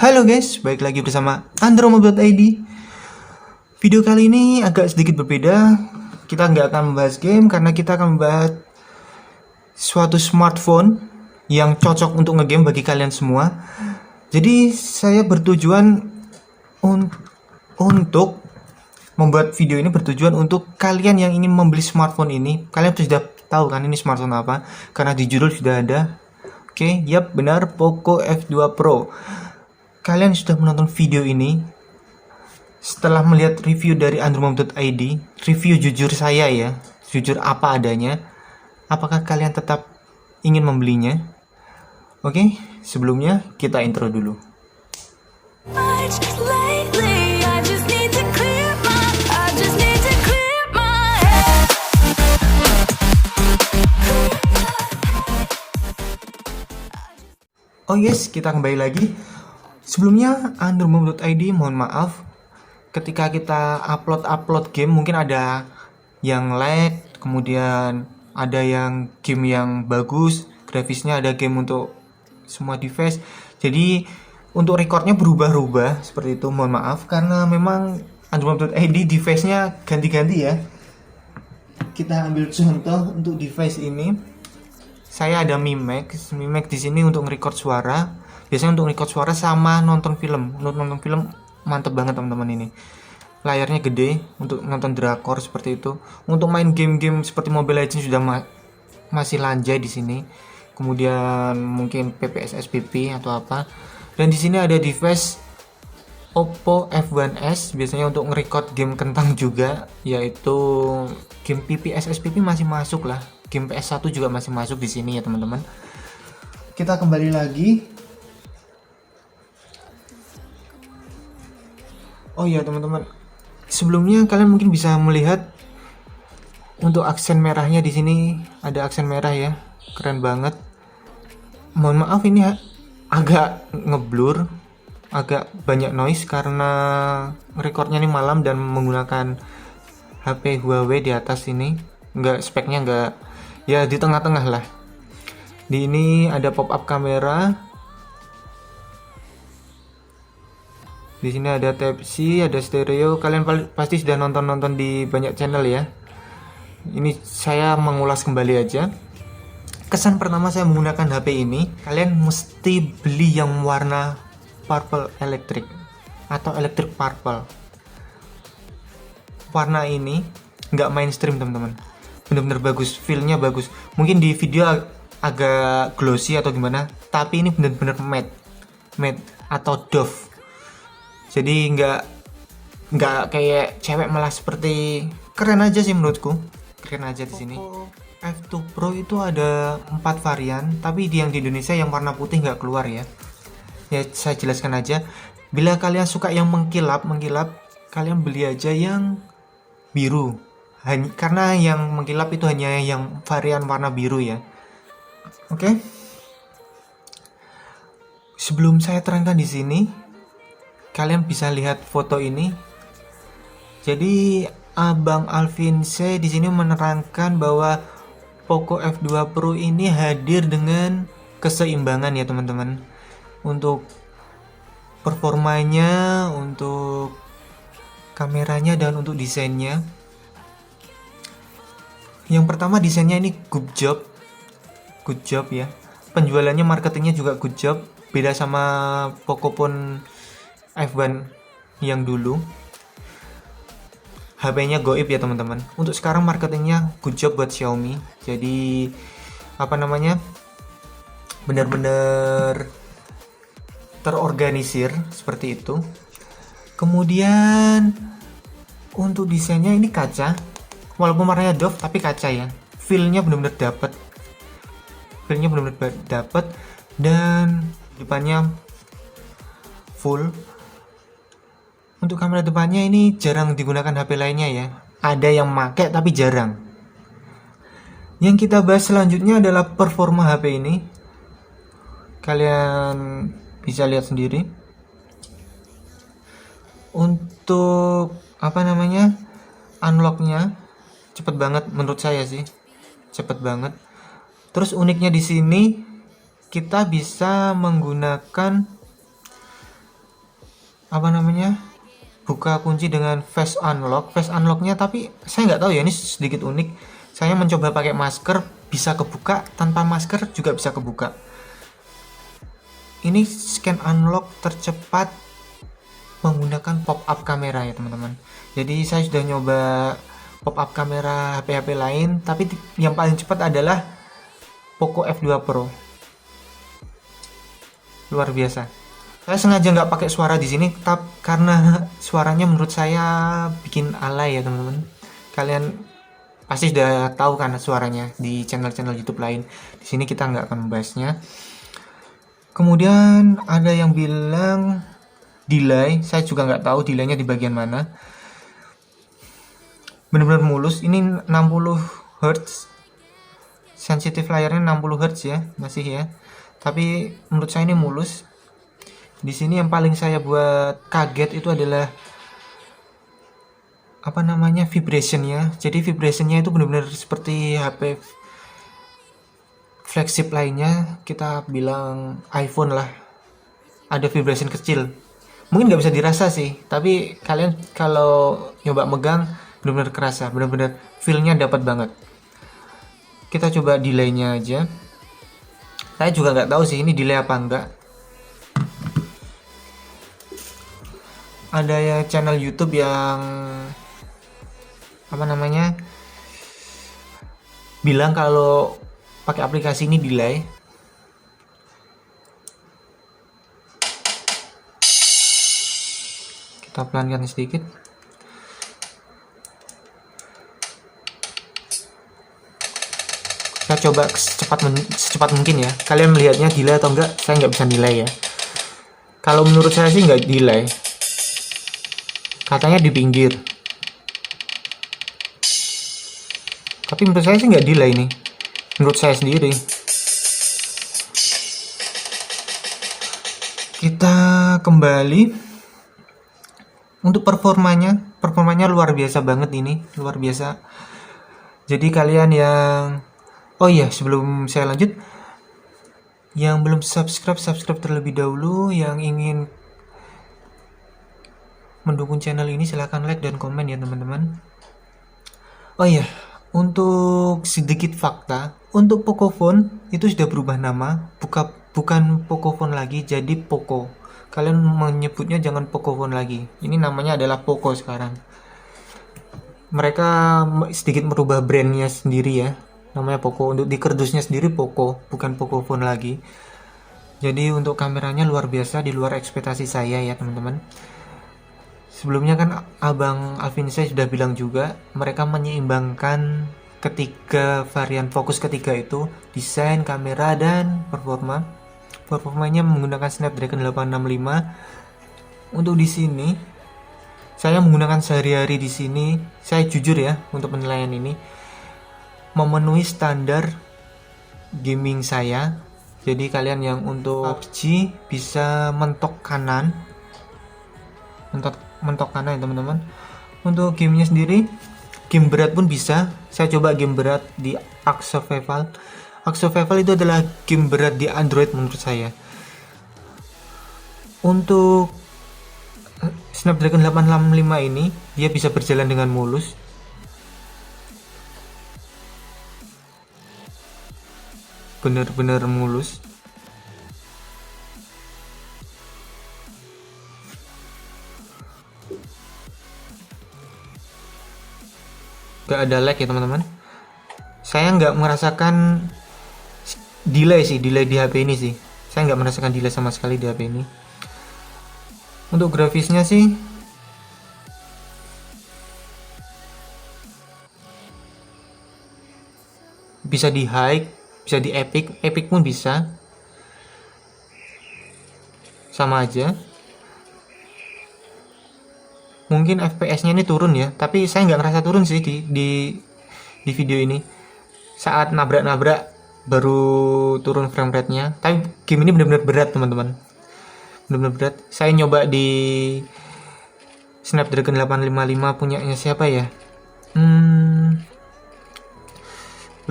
Halo guys, balik lagi bersama Andromeda.id. Video kali ini agak sedikit berbeda. Kita nggak akan membahas game karena kita akan membahas suatu smartphone yang cocok untuk ngegame bagi kalian semua. Jadi saya bertujuan untuk membuat video ini bertujuan untuk kalian yang ingin membeli smartphone ini. Kalian sudah tahu kan ini smartphone apa? Karena di judul sudah ada. Oke, yap benar, Poco F2 Pro. Kalian sudah menonton video ini setelah melihat review dari Andromeda.id, review jujur saya ya, jujur apa adanya. Apakah kalian tetap ingin membelinya? Oke, sebelumnya kita intro dulu. Oh yes, kita kembali lagi. Sebelumnya Andromeda.id mohon maaf ketika kita upload game mungkin ada yang lag, kemudian ada yang game yang bagus, grafisnya ada game untuk semua device. Jadi untuk recordnya berubah-ubah seperti itu, mohon maaf karena memang Andromeda.id device-nya ganti-ganti ya. Kita ambil contoh untuk device ini. Saya ada Mimax di sini untuk nge-record suara. Biasanya untuk record suara sama nonton film. Untuk nonton film mantep banget teman-teman ini. Layarnya gede untuk nonton drakor seperti itu. Untuk main game-game seperti Mobile Legends sudah masih lanjai di sini. Kemudian mungkin PPS SPP atau apa. Dan di sini ada device Oppo F1s biasanya untuk nge-record game kentang juga, yaitu game PPS SPP masih masuk lah. Game PS1 juga masih masuk di sini ya teman-teman. Kita kembali lagi. Oh iya teman-teman, sebelumnya kalian mungkin bisa melihat untuk aksen merahnya di sini ada aksen merah ya, keren banget. Mohon maaf ini agak ngeblur, agak banyak noise karena recordnya ini malam dan menggunakan HP Huawei di atas ini, speknya nggak ya di tengah-tengah lah. Di ini ada pop-up kamera. Di sini ada Type-C, ada stereo. Kalian pasti sudah nonton di banyak channel ya. Ini saya mengulas kembali aja. Kesan pertama saya menggunakan HP ini, kalian mesti beli yang warna purple electric atau electric purple. Warna ini nggak mainstream teman-teman. Bener-bener bagus, feel-nya bagus. Mungkin di video agak glossy atau gimana, tapi ini bener-bener matte atau doff. Jadi nggak kayak cewek, malah seperti keren aja sih menurutku. Keren aja di sini. F2 Pro itu ada 4 varian, tapi yang di Indonesia yang warna putih nggak keluar ya. Ya saya jelaskan aja. Bila kalian suka yang mengkilap, kalian beli aja yang biru. Karena yang mengkilap itu hanya yang varian warna biru ya. Oke. Sebelum saya terangkan di sini, kalian bisa lihat foto ini. Jadi Abang Alvin C di sini menerangkan bahwa Poco F2 Pro ini hadir dengan keseimbangan ya teman-teman. Untuk performanya, untuk kameranya dan untuk desainnya. Yang pertama desainnya ini good job ya. Penjualannya, marketingnya juga good job. Beda sama Pocophone F1 yang dulu. HP-nya goib ya teman-teman. Untuk sekarang marketingnya good job buat Xiaomi. Jadi benar-benar terorganisir seperti itu. Kemudian untuk desainnya ini kaca. Walaupun warnanya doff tapi kaca ya. Feel-nya benar-benar dapat dan depannya full. Untuk kamera depannya ini jarang digunakan HP lainnya ya. Ada yang pakai tapi jarang. Yang kita bahas selanjutnya adalah performa HP ini. Kalian bisa lihat sendiri. Untuk unlocknya cepet banget menurut saya sih. Cepet banget. Terus uniknya di sini kita bisa menggunakan apa namanya, buka kunci dengan face unlocknya, tapi saya nggak tahu ya, ini sedikit unik. Saya mencoba pakai masker bisa kebuka, tanpa masker juga bisa kebuka. Ini scan unlock tercepat menggunakan pop up kamera ya teman-teman. Jadi saya sudah nyoba pop up kamera HP-HP lain, tapi yang paling cepat adalah Poco F2 Pro. Luar biasa. Saya sengaja nggak pakai suara di sini, karena suaranya menurut saya bikin alay ya teman-teman. Kalian pasti sudah tahu kan suaranya di channel-channel YouTube lain. Di sini kita nggak akan membahasnya. Kemudian ada yang bilang delay, saya juga nggak tahu delaynya di bagian mana. Benar-benar mulus. Ini 60 Hz, sensitif layarnya 60 Hz ya, masih ya. Tapi menurut saya ini mulus. Di sini yang paling saya buat kaget itu adalah apa namanya, vibrationnya. Jadi vibrationnya itu benar-benar seperti HP flagship lainnya, kita bilang iPhone lah, ada vibration kecil. Mungkin nggak bisa dirasa sih, tapi kalian kalau nyoba megang benar-benar kerasa, benar-benar feel-nya dapat banget. Kita coba delaynya aja. Saya juga nggak tahu sih ini delay apa enggak. Ada ya channel YouTube yang apa namanya, bilang kalau pakai aplikasi ini delay. Kita pelankan sedikit. Saya coba secepat mungkin ya. Kalian melihatnya delay atau enggak, saya nggak bisa nilai ya. Kalau menurut saya sih nggak delay. Katanya di pinggir. Tapi menurut saya sih nggak delay ini. Menurut saya sendiri. Kita kembali. Untuk performanya luar biasa banget ini, luar biasa. Jadi kalian yang, oh iya sebelum saya lanjut, yang belum subscribe terlebih dahulu. Yang ingin mendukung channel ini silahkan like dan komen ya teman-teman. Oh iya, untuk sedikit fakta, untuk Pocophone itu sudah berubah nama, bukan Pocophone lagi, jadi Poco. Kalian menyebutnya jangan Pocophone lagi. Ini namanya adalah Poco sekarang. Mereka sedikit merubah brandnya sendiri ya. Namanya Poco. Untuk di kardusnya sendiri Poco, bukan Pocophone lagi. Jadi untuk kameranya luar biasa, di luar ekspektasi saya ya teman-teman. Sebelumnya kan Abang Alvin saya sudah bilang juga, mereka menyeimbangkan ketiga varian fokus ketiga itu, desain, kamera, dan performa. Performanya menggunakan Snapdragon 865. Untuk di sini saya menggunakan sehari-hari di sini. Saya jujur ya, untuk penilaian ini memenuhi standar gaming saya. Jadi kalian yang untuk PUBG bisa mentok kanan ya teman-teman. Untuk gamenya sendiri, game berat pun bisa. Saya coba game berat di Ark Survival. Ark Survival itu adalah game berat di Android menurut saya. Untuk Snapdragon 865 ini dia bisa berjalan dengan mulus. Benar-benar mulus. Gak ada lag ya teman-teman. Saya nggak merasakan delay di HP ini sih. Saya nggak merasakan delay sama sekali di HP ini. Untuk grafisnya sih bisa di high, bisa di epic pun bisa. Sama aja. Mungkin FPS-nya ini turun ya, tapi saya nggak ngerasa turun sih di video ini. Saat nabrak-nabrak baru turun frame rate-nya. Tapi game ini benar-benar berat teman-teman, benar-benar berat. Saya nyoba di Snapdragon 855 punyanya siapa ya,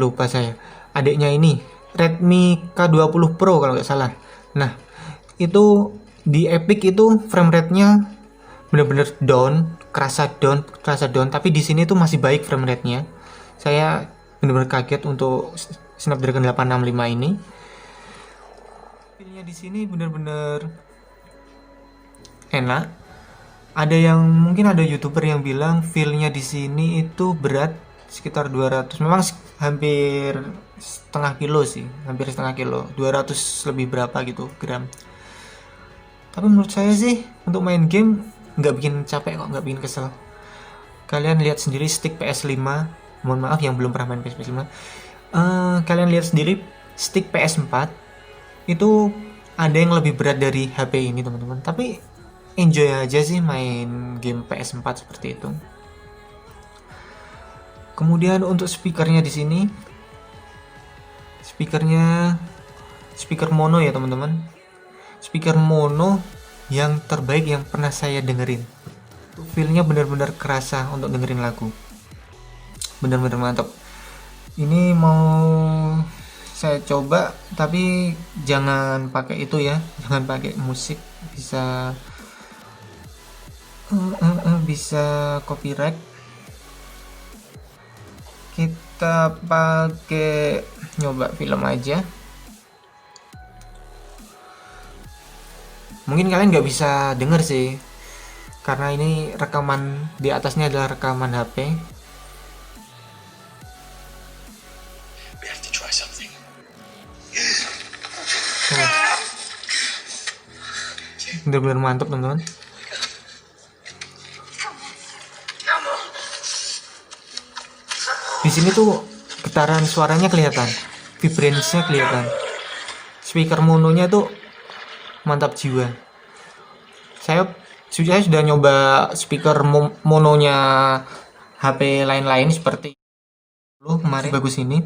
lupa saya, adiknya ini, Redmi K20 Pro kalau nggak salah. Nah itu Di Epic itu frame rate-nya bener-bener down, kerasa down, tapi di sini tuh masih baik frame rate-nya. Saya bener-bener kaget untuk Snapdragon 865 ini. Feel-nya di sini bener-bener enak. Ada yang mungkin ada YouTuber yang bilang feel-nya di sini itu berat sekitar 200. Memang hampir setengah kilo sih, hampir setengah kilo, 200 lebih berapa gitu gram. Tapi menurut saya sih untuk main game nggak bikin capek kok, nggak bikin kesel. Kalian lihat sendiri stick PS5, mohon maaf yang belum pernah main PS5. Kalian lihat sendiri stick PS4 itu ada yang lebih berat dari HP ini teman-teman. Tapi enjoy aja sih main game PS4 seperti itu. Kemudian untuk speakernya di sini, speaker mono ya teman-teman. Speaker mono yang terbaik yang pernah saya dengerin. Feel-nya benar-benar kerasa untuk dengerin lagu. Benar-benar mantap. Ini mau saya coba, tapi jangan pakai itu ya, jangan pakai musik, bisa copyright. Kita pakai nyoba film aja. Mungkin kalian nggak bisa denger sih, karena ini rekaman di atasnya adalah rekaman HP. Bener-bener mantap teman-teman. Di sini tuh getaran suaranya kelihatan, vibrance-nya kelihatan. Speaker mononya tuh mantap jiwa. Saya sudah nyoba speaker mononya HP lain-lain seperti kemarin bagus ini.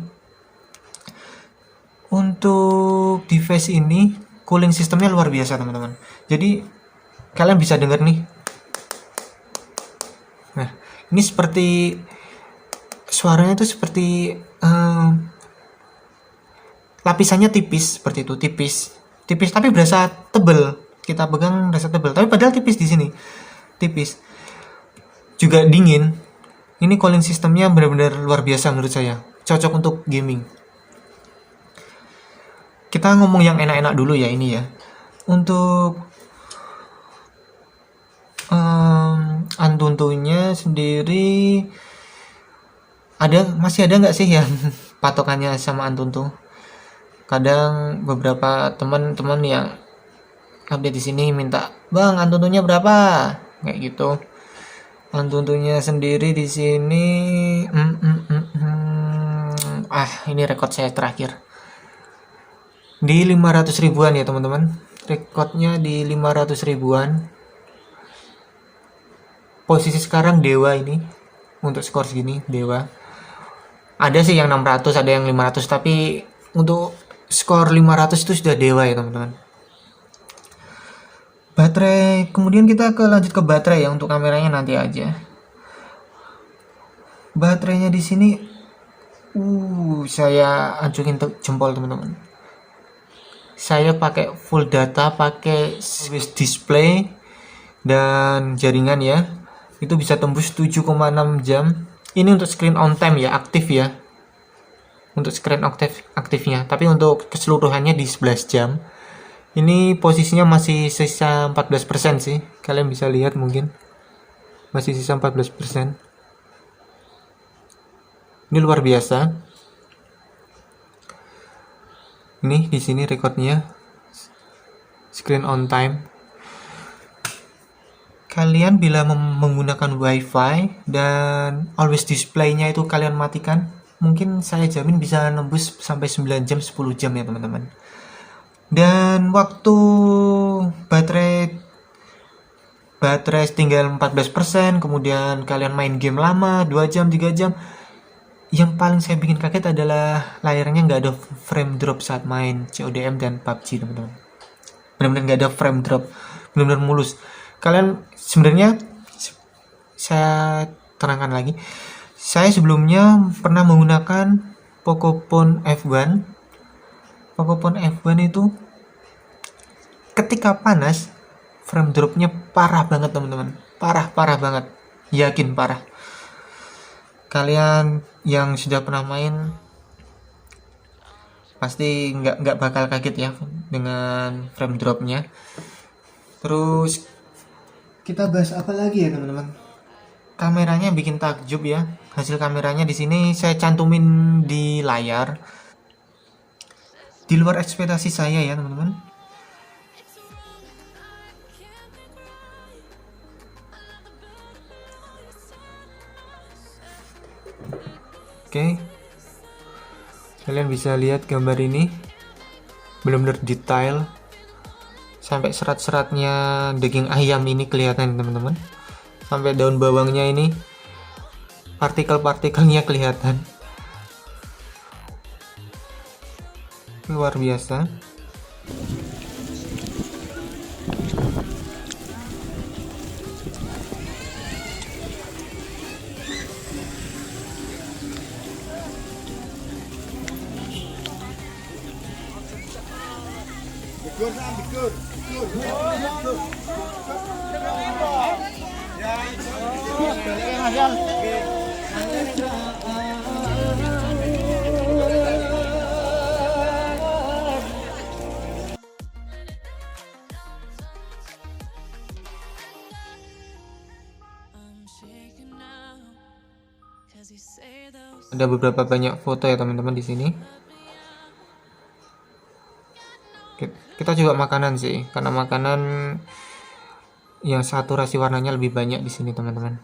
Untuk device ini cooling sistemnya luar biasa teman-teman. Jadi kalian bisa denger nih. Nah, ini seperti suaranya tuh seperti lapisannya tipis seperti itu, tipis tapi berasa tebel. Kita pegang berasa tebel, tapi padahal tipis di sini, tipis. Juga dingin. Ini cooling sistemnya benar-benar luar biasa menurut saya, cocok untuk gaming. Kita ngomong yang enak-enak dulu ya ini ya. Untuk Antutunya sendiri masih ada nggak sih yang patokannya sama Antutu? Kadang beberapa teman-teman yang update di sini minta, "Bang, Antutunya berapa?" kayak gitu. Antutunya sendiri di sini ini rekod saya terakhir di 500 ribuan ya teman-teman. Rekodnya di 500 ribuan. Posisi sekarang dewa ini untuk skor segini, dewa. Ada sih yang 600, ada yang 500, tapi untuk skor 500 itu sudah dewa ya teman-teman. Baterai, kemudian kita lanjut ke baterai ya. Untuk kameranya nanti aja. Baterainya di sini saya ancurin jempol teman-teman. Saya pakai full data, pakai display dan jaringan ya. Itu bisa tembus 7,6 jam. Ini untuk screen on time ya, aktif ya. Untuk screen aktifnya, tapi untuk keseluruhannya di 11 jam. Ini posisinya masih sisa 14% sih. Kalian bisa lihat mungkin. Masih sisa 14%. Ini luar biasa. Ini di sini recordnya. Screen on time. Kalian bila menggunakan WiFi dan always display-nya itu kalian matikan, mungkin saya jamin bisa nembus sampai 9 jam, 10 jam ya teman-teman. Dan waktu baterai tinggal 14%, kemudian kalian main game lama 2 jam, 3 jam. Yang paling saya bikin kaget adalah layarnya nggak ada frame drop saat main CODM dan PUBG teman-teman. Benar-benar nggak ada frame drop, benar-benar mulus. Kalian sebenarnya, saya terangkan lagi, saya sebelumnya pernah menggunakan Pocophone F1. Pocophone F1 itu ketika panas frame dropnya parah banget teman-teman, parah banget, yakin parah. Kalian yang sudah pernah main pasti nggak bakal kaget ya dengan frame dropnya. Terus kita bahas apa lagi ya teman-teman? Kameranya bikin takjub ya. Hasil kameranya di sini saya cantumin di layar. Di luar ekspektasi saya ya teman-teman. Oke. Kalian bisa lihat gambar ini. Benar-benar detail. Sampai serat-seratnya daging ayam ini kelihatan teman-teman. Sampai daun bawangnya ini partikel-partikelnya kelihatan. Luar biasa. Ada beberapa banyak foto ya teman-teman di sini. Kita coba makanan sih, karena makanan yang saturasi warnanya lebih banyak di sini teman-teman.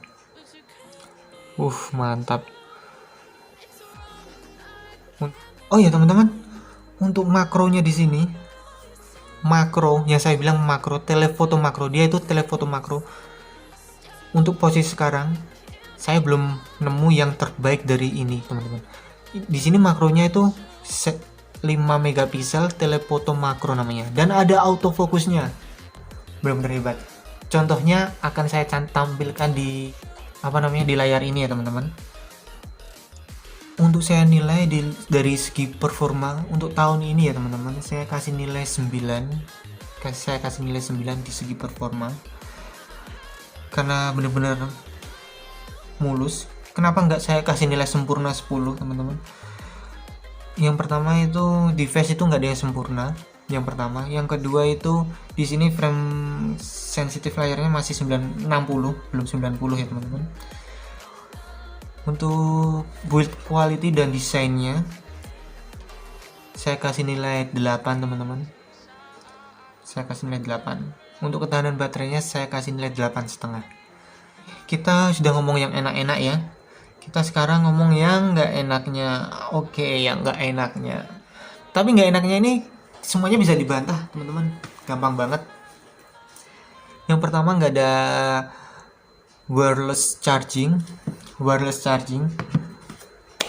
Mantap. Oh ya teman-teman, untuk makronya di sini, makro yang saya bilang makro, telefoto makro, dia itu telefoto makro. Untuk posisi sekarang, saya belum nemu yang terbaik dari ini teman-teman. Di sini makronya itu 5 megapiksel telefoto makro namanya, dan ada autofokusnya, benar-benar hebat. Contohnya akan saya tampilkan di di layar ini ya teman-teman. Untuk saya nilai dari segi performa untuk tahun ini ya teman-teman, saya kasih nilai 9. Saya kasih nilai 9 di segi performa, karena benar-benar mulus. Kenapa nggak saya kasih nilai sempurna 10 teman-teman? Yang pertama itu device itu nggak ada yang sempurna. Yang pertama, yang kedua itu di sini frame sensitif layarnya masih 960, belum 90 ya teman-teman. Untuk build quality dan desainnya saya kasih nilai 8 teman-teman. Saya kasih nilai 8. Untuk ketahanan baterainya saya kasih nilai 8,5. Kita sudah ngomong yang enak-enak ya. Kita sekarang ngomong yang nggak enaknya. Oke, yang nggak enaknya. Tapi nggak enaknya ini semuanya bisa dibantah, teman-teman. Gampang banget. Yang pertama, nggak ada wireless charging. Wireless charging.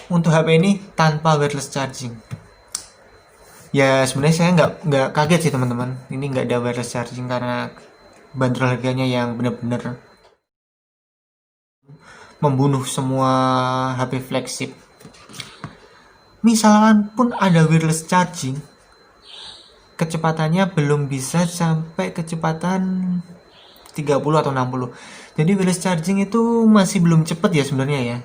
Untuk HP ini tanpa wireless charging. Ya sebenarnya saya nggak kaget sih teman-teman. Ini nggak ada wireless charging karena bandrol harganya yang benar-benar membunuh semua HP flagship. Misalkan pun ada wireless charging, kecepatannya belum bisa sampai kecepatan 30 atau 60. Jadi wireless charging itu masih belum cepat ya sebenarnya ya.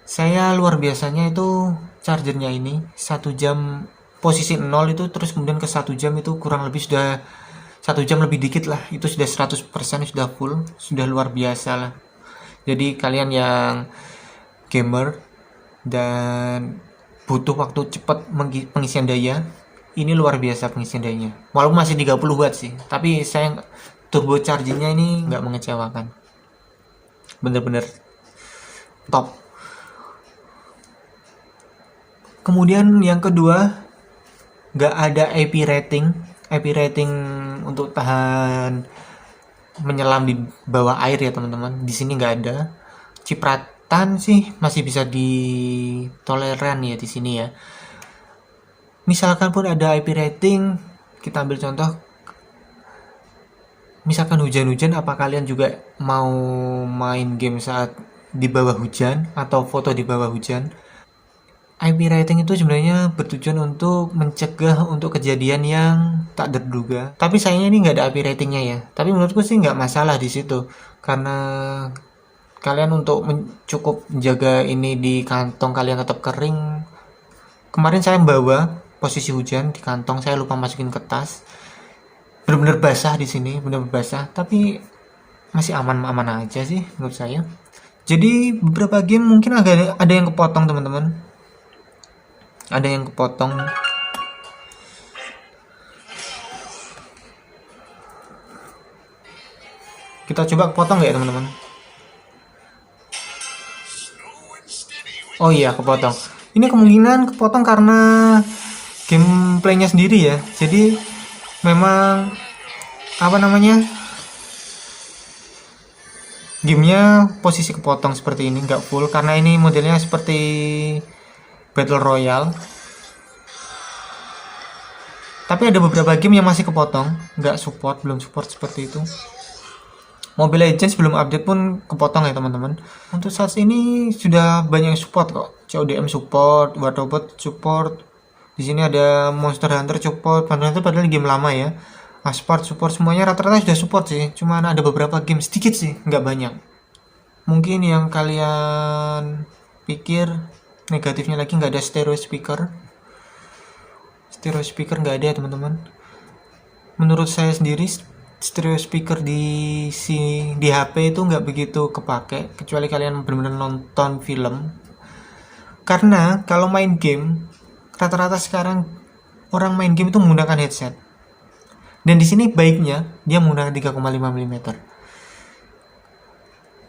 Saya luar biasanya itu chargernya ini 1 jam posisi 0 itu, terus kemudian ke 1 jam itu kurang lebih sudah 1 jam lebih dikit lah, itu sudah 100%, sudah full, sudah luar biasa lah. Jadi kalian yang gamer dan butuh waktu cepat pengisian daya, ini luar biasa pengisian dayanya. Walaupun masih 30 watt sih, tapi saya turbo chargingnya ini nggak mengecewakan. Bener-bener top. Kemudian yang kedua, nggak ada IP rating. IP rating untuk tahan menyelam di bawah air ya teman-teman, di sini nggak ada. Cipratan sih masih bisa ditoleran ya di sini ya. Misalkan pun ada IP rating, kita ambil contoh, misalkan hujan-hujan, apa kalian juga mau main game saat di bawah hujan atau foto di bawah hujan? IP rating itu sebenarnya bertujuan untuk mencegah untuk kejadian yang tak terduga. Tapi sayangnya ini nggak ada IP ratingnya ya. Tapi menurutku sih nggak masalah di situ, karena kalian untuk cukup menjaga ini di kantong kalian tetap kering. Kemarin saya bawa posisi hujan di kantong, saya lupa masukin ke tas. Bener-bener basah di sini, bener-bener basah. Tapi masih aman-aman aja sih menurut saya. Jadi beberapa game mungkin ada yang kepotong teman-teman. Ada yang kepotong. Kita coba potong nggak ya teman-teman? Oh iya, kepotong. Ini kemungkinan kepotong karena gameplaynya sendiri ya. Jadi memang apa namanya, gamenya posisi kepotong seperti ini, nggak full karena ini modelnya seperti Battle Royale. Tapi ada beberapa game yang masih kepotong, nggak support, belum support seperti itu. Mobile Legends belum update pun kepotong ya teman-teman. Untuk saat ini sudah banyak yang support kok. CODM support, War Robot support. Di sini ada Monster Hunter support. Monster Hunter padahal game lama ya. Asphalt support, semuanya rata-rata sudah support sih. Cuman ada beberapa game sedikit sih, nggak banyak. Mungkin yang kalian pikir negatifnya lagi nggak ada stereo speaker. Stereo speaker nggak ada ya teman-teman. Menurut saya sendiri stereo speaker di HP itu nggak begitu kepake kecuali kalian benar-benar nonton film. Karena kalau main game rata-rata sekarang orang main game itu menggunakan headset. Dan di sini baiknya dia menggunakan 3,5 mm.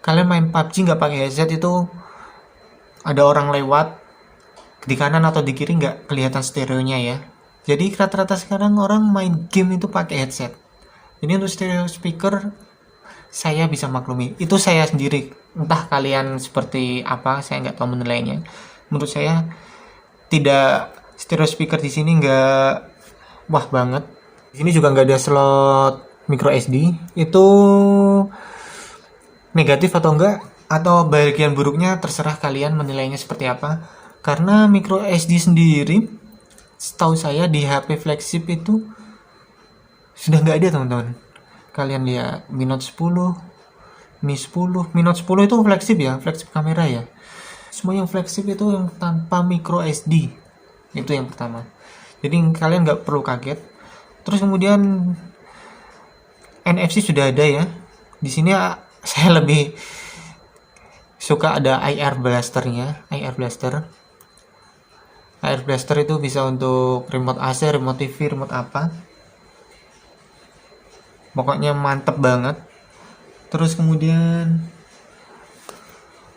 Kalian main PUBG nggak pakai headset itu ada orang lewat di kanan atau di kiri nggak kelihatan stereonya ya. Jadi rata-rata sekarang orang main game itu pakai headset. Jadi untuk stereo speaker saya bisa maklumi. Itu saya sendiri. Entah kalian seperti apa, saya nggak tahu menilainya. Menurut saya tidak, stereo speaker di sini nggak wah banget. Di sini juga nggak ada slot micro SD. Itu negatif atau enggak, atau bagian buruknya terserah kalian menilainya seperti apa. Karena micro SD sendiri, setahu saya di HP flagship itu sudah nggak ada teman-teman. Kalian lihat Mi Note 10, Mi 10, Mi Note 10 itu flagship ya, flagship kamera ya. Semua yang flagship itu yang tanpa micro SD. Itu yang pertama. Jadi kalian nggak perlu kaget. Terus kemudian NFC sudah ada ya. Di sini saya lebih suka ada IR blasternya, IR blaster. IR blaster itu bisa untuk remote AC, remote TV, remote apa. Pokoknya mantep banget. Terus kemudian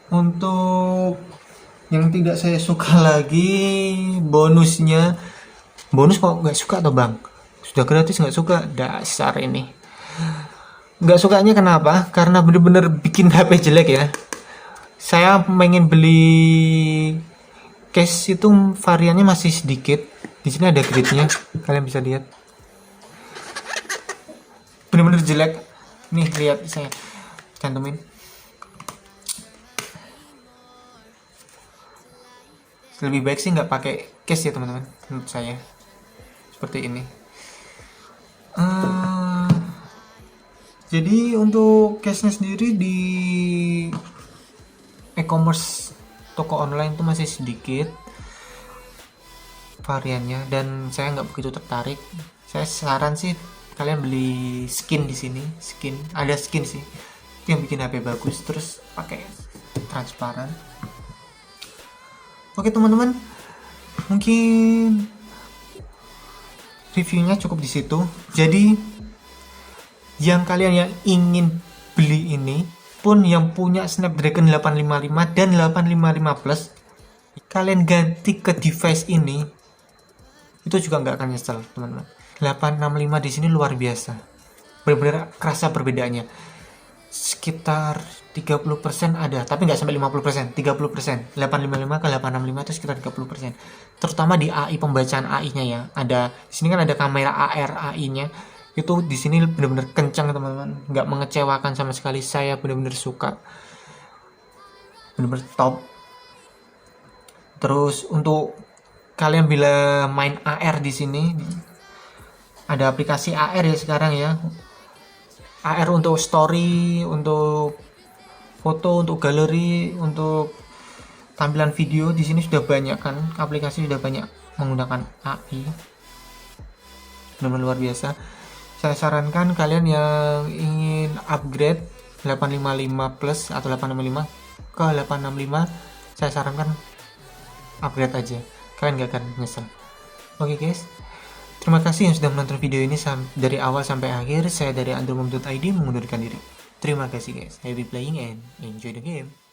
untuk yang tidak saya suka lagi bonusnya. Bonus kok nggak suka atau bang? Sudah gratis nggak suka? Dasar ini. Nggak sukanya kenapa? Karena bener-bener bikin HP jelek ya. Saya pengen beli case itu variannya masih sedikit. Di sini ada gridnya, kalian bisa lihat. Bener-bener jelek. Nih lihat, saya cantumin. Lebih baik sih nggak pakai case ya teman-teman, menurut saya. Seperti ini. Jadi untuk case-nya sendiri di e-commerce toko online itu masih sedikit variannya dan saya nggak begitu tertarik. Saya saran sih kalian beli skin di sini. Skin, ada skin sih yang bikin HP bagus, terus pakai transparan. Oke teman-teman, mungkin reviewnya cukup di situ. Jadi yang kalian yang ingin beli ini pun yang punya Snapdragon 855 dan 855 Plus, kalian ganti ke device ini itu juga nggak akan nyesel teman-teman. 865 di sini luar biasa, benar-benar kerasa perbedaannya. Sekitar 30% ada, tapi nggak sampai 50%, 30%. 855 ke 865 itu sekitar 30%. Terutama di AI, pembacaan AI-nya ya. Ada di sini kan ada kamera AR AI-nya. Itu di sini benar-benar kencang teman-teman, nggak mengecewakan sama sekali. Saya benar-benar suka, benar-benar top. Terus untuk kalian bila main AR di sini, ada aplikasi AR ya sekarang ya. AR untuk story, untuk foto, untuk galeri, untuk tampilan video di sini sudah banyak kan, aplikasi sudah banyak menggunakan AI. Benar luar biasa. Saya sarankan kalian yang ingin upgrade 855 plus atau 865 ke 865, saya sarankan upgrade aja, kalian gak akan nyesel. Oke guys, terima kasih yang sudah menonton video ini dari awal sampai akhir. Saya dari andromom.id mengundurkan diri. Terima kasih guys, happy playing and enjoy the game.